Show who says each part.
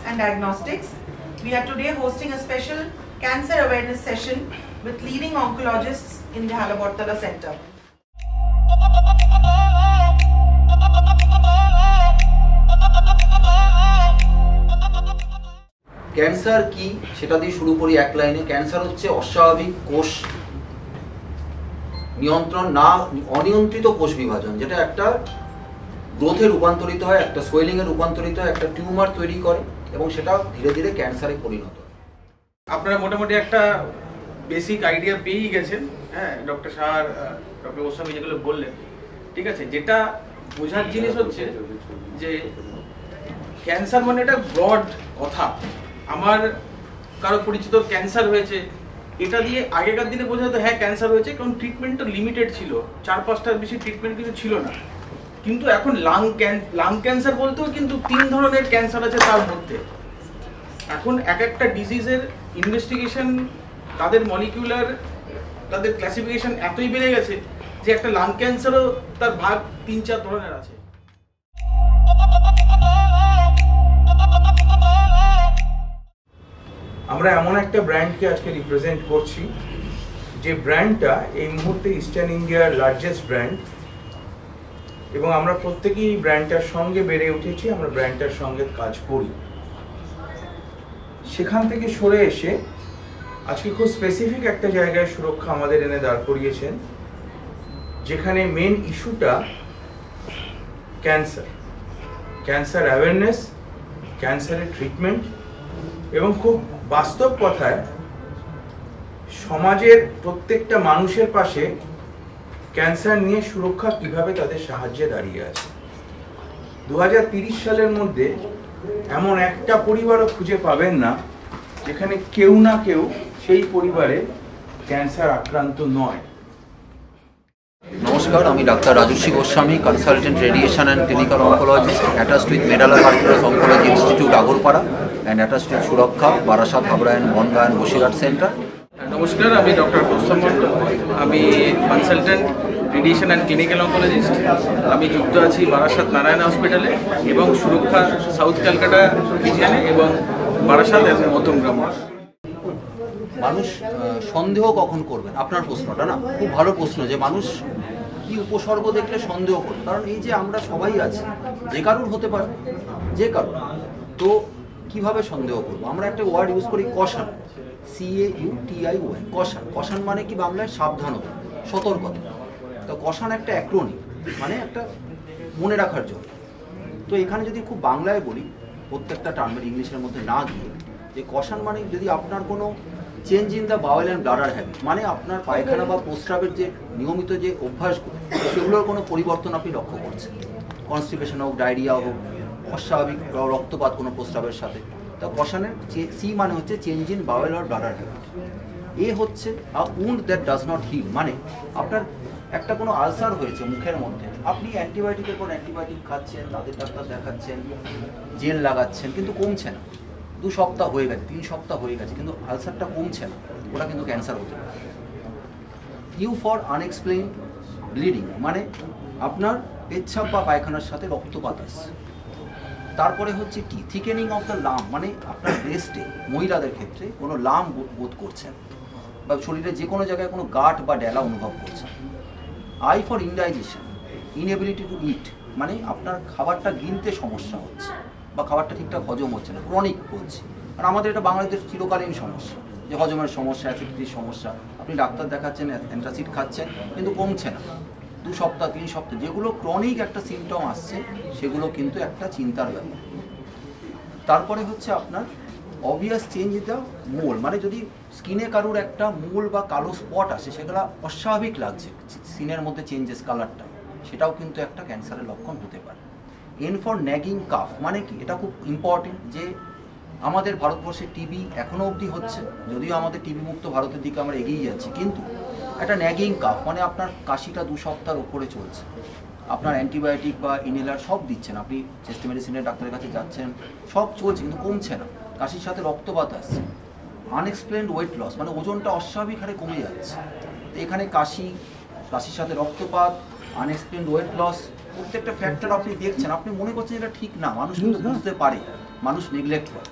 Speaker 1: and Diagnostics. We are today hosting a special cancer awareness session with leading oncologists in the Halabortala Center.
Speaker 2: Cancer কি সেটা দিয়ে শুরু করি এক লাইনে। ক্যান্সার হচ্ছে অস্বাভাবিক কোষ নিয়ন্ত্রণ না অনিয়ন্ত্রিত কোষ বিভাজন, যেটা একটা গ্রোথে রূপান্তরিত হয়, একটা সোয়েলিং এ রূপান্তরিত হয়, একটা টিউমার তৈরি করে এবং সেটা ধীরে ধীরে ক্যান্সারে পরিণত হয়।
Speaker 3: আপনারা মোটামুটি একটা বেসিক আইডিয়া পেয়েই গেছেন, হ্যাঁ, ডক্টর শাহ আর ডক্টর গোস্বামী যেগুলো বললেন, ঠিক আছে। যেটা বোঝার জিনিস হচ্ছে যে ক্যান্সার মানে একটা ব্রড কথা। আমার কারো পরিচিত ক্যান্সার হয়েছে, এটা দিয়ে আগেকার দিনে বোঝা যেত হ্যাঁ ক্যান্সার হয়েছে, কারণ ট্রিটমেন্টটা লিমিটেড ছিল, 4-5টার বেশি ট্রিটমেন্ট কিছু ছিল না। কিন্তু এখন লাং ক্যান্সার বলতেও কিন্তু 3 ধরনের ক্যান্সার আছে তার মধ্যে। এখন এক একটা ডিজিজের ইনভেস্টিগেশন, তাদের মলিকিউলার, তাদের ক্লাসিফিকেশন এতই বেড়ে গেছে যে একটা লাং ক্যান্সারও তার ভাগ 3-4 ধরনের আছে।
Speaker 4: আমরা এমন একটা ব্র্যান্ডকে আজকে রিপ্রেজেন্ট করছি যে ব্র্যান্ডটা এই মুহূর্তে ইস্টার্ন ইন্ডিয়ার লার্জেস্ট ব্র্যান্ড, এবং আমরা প্রত্যেকেই এই ব্র্যান্ডটার সঙ্গে বেড়ে উঠেছি, আমরা ব্র্যান্ডটার সঙ্গে কাজ করি। সেখান থেকে সরে এসে আজকে খুব স্পেসিফিক একটা জায়গায় সুরক্ষা আমাদের এনে দাঁড় করিয়েছেন, যেখানে মেন ইস্যুটা ক্যান্সার অ্যাওয়ারনেস, ক্যান্সারের ট্রিটমেন্ট, এবং খুব বাস্তব কথায় সমাজের প্রত্যেকটা মানুষের পাশে ক্যান্সার নিয়ে সুরক্ষা কিভাবে তাদের সাহায্যে দাঁড়িয়ে আছে। 2030 সালের মধ্যে এমন একটা পরিবারও খুঁজে পাবেন না যেখানে কেউ না কেউ সেই পরিবারে ক্যান্সার আক্রান্ত নয়।
Speaker 2: নমস্কার, আমি doctor Rajasvi Goswami, consultant radiation and clinical oncologist, attached with Medala cardiology oncology institute Agarpara and attached with Suraksha Barasat, Habra and Bongaon and Basirhat centre.
Speaker 3: নমস্কার, আমি ডক্টর গোস্বামী মণ্ডল, আমি consultant radiation and clinical oncologist. আমি যুক্ত আছি বারাসাত নারায়ণ হসপিটালে এবং সুরক্ষা সাউথ ক্যালকাটা রিজিয়নে এবং বারাসাত এবং মধ্যমগ্রাম।
Speaker 2: মানুষ সন্দেহ কখন করবেন, আপনার প্রশ্নটা না খুব ভালো প্রশ্ন, যে মানুষ কি উপসর্গ দেখলে সন্দেহ করবে। কারণ এই যে আমরা সবাই আছি, যে কারুর হতে পারে, যে কারুর, তো কিভাবে সন্দেহ করবো? আমরা একটা ওয়ার্ড ইউজ করি কশন, CAUTION, কশন। কশন মানে কি বাংলায়? সাবধানতা, সতর্কতা। তো কশন একটা অ্যাক্রোনিম, মানে একটা মনে রাখার জন্য। তো এখানে যদি খুব বাংলায় বলি, প্রত্যেকটা টার্মের ইংলিশের মধ্যে না গিয়ে, যে কশন মানে যদি আপনার কোনো change in the bowel and bladder habit, মানে আপনার পায়খানা বা প্রস্রাবের যে নিয়মিত যে অভ্যাসগুলো, সেগুলোর কোনো পরিবর্তন আপনি লক্ষ্য করছেন, কনস্টিপেশন হোক, ডায়রিয়া হোক, অস্বাভাবিক রক্তপাত কোনো প্রস্রাবের সাথে। তো কশনের সি মানে হচ্ছে change in bowel or bladder habit. A হচ্ছে wound that does not heal, মানে আপনার একটা কোনো আলসার হয়েছে মুখের মধ্যে, আপনি অ্যান্টিবায়োটিকের পর অ্যান্টিবায়োটিক খাচ্ছেন, দাঁতের ডাক্তার দেখাচ্ছেন, জেল লাগাচ্ছেন, কিন্তু কমছে না। 2 সপ্তাহ হয়ে গেছে, 3 সপ্তাহ হয়ে গেছে, কিন্তু আলসারটা কমছে না, ওটা কিন্তু ক্যান্সার হতে পারে। ইউ ফর আনএক্সপ্লেইন ব্লিডিং, মানে আপনার পেচ্ছাপ বা পায়খানার সাথে রক্তপাত আসছে। তারপরে হচ্ছে কি থিকেনিং অফ দ্য লাম, মানে আপনার ব্রেস্টে মহিলাদের ক্ষেত্রে কোনো লাম বোধ করছেন, বা শরীরে যে কোনো জায়গায় কোনো গাঁট বা ডেলা অনুভব করছেন। I for indigestion, inability to eat, মানে আপনার খাবারটা গিলতে সমস্যা হচ্ছে বা খাবারটা ঠিকঠাক হজম হচ্ছে না, ক্রনিক বলছি। আর আমাদের এটা বাংলাদেশের চিরকালীন সমস্যা, যে হজমের সমস্যা, অ্যাসিডিটির সমস্যা, আপনি ডাক্তার দেখাচ্ছেন, অ্যান্টাসিড খাচ্ছেন, কিন্তু কমছে না। 2 সপ্তাহ 3 সপ্তাহ, যেগুলো ক্রনিক একটা সিমটম আসছে, সেগুলো কিন্তু একটা চিন্তার ব্যাপার। তারপরে হচ্ছে আপনার অবভিয়াস চেঞ্জ ইন দ্য মোল, মানে যদি স্কিনে কারুর একটা মোল বা কালো স্পট আসে, সেগুলো অস্বাভাবিক লাগছে, স্কিনের মধ্যে চেঞ্জেস কালারটা, সেটাও কিন্তু একটা ক্যান্সারের লক্ষণ হতে পারে। এন ফর ন্যাগিং কাফ, মানে কি এটা খুব ইম্পর্টেন্ট, যে আমাদের ভারতবর্ষে টিবি এখনও অবধি হচ্ছে, যদিও আমাদের টিবি মুক্ত ভারতের দিকে আমরা এগিয়ে যাচ্ছি, কিন্তু একটা ন্যাগিং কাফ, মানে আপনার কাশিটা 2 সপ্তাহের উপরে চলছে, আপনার অ্যান্টিবায়োটিক বা ইনহেলার সব দিচ্ছেন, আপনি চেস্ট মেডিসিনের ডাক্তারের কাছে যাচ্ছেন, সব চলছে, কিন্তু কমছে না, কাশির সাথে রক্তপাত আসছে। আনএক্সপ্লেইনড ওয়েট লস, মানে ওজনটা অস্বাভাবিক হারে কমে যাচ্ছে। তো এখানে কাশির সাথে রক্তপাত, আনএক্সপ্লেইনড ওয়েট লস, প্রত্যেকটা ফ্যাক্টর আপনি দেখছেন, আপনি মনে করছেন এটা ঠিক না, মানুষ কিন্তু বুঝতে পারে, মানুষ নেগলেক্ট করে।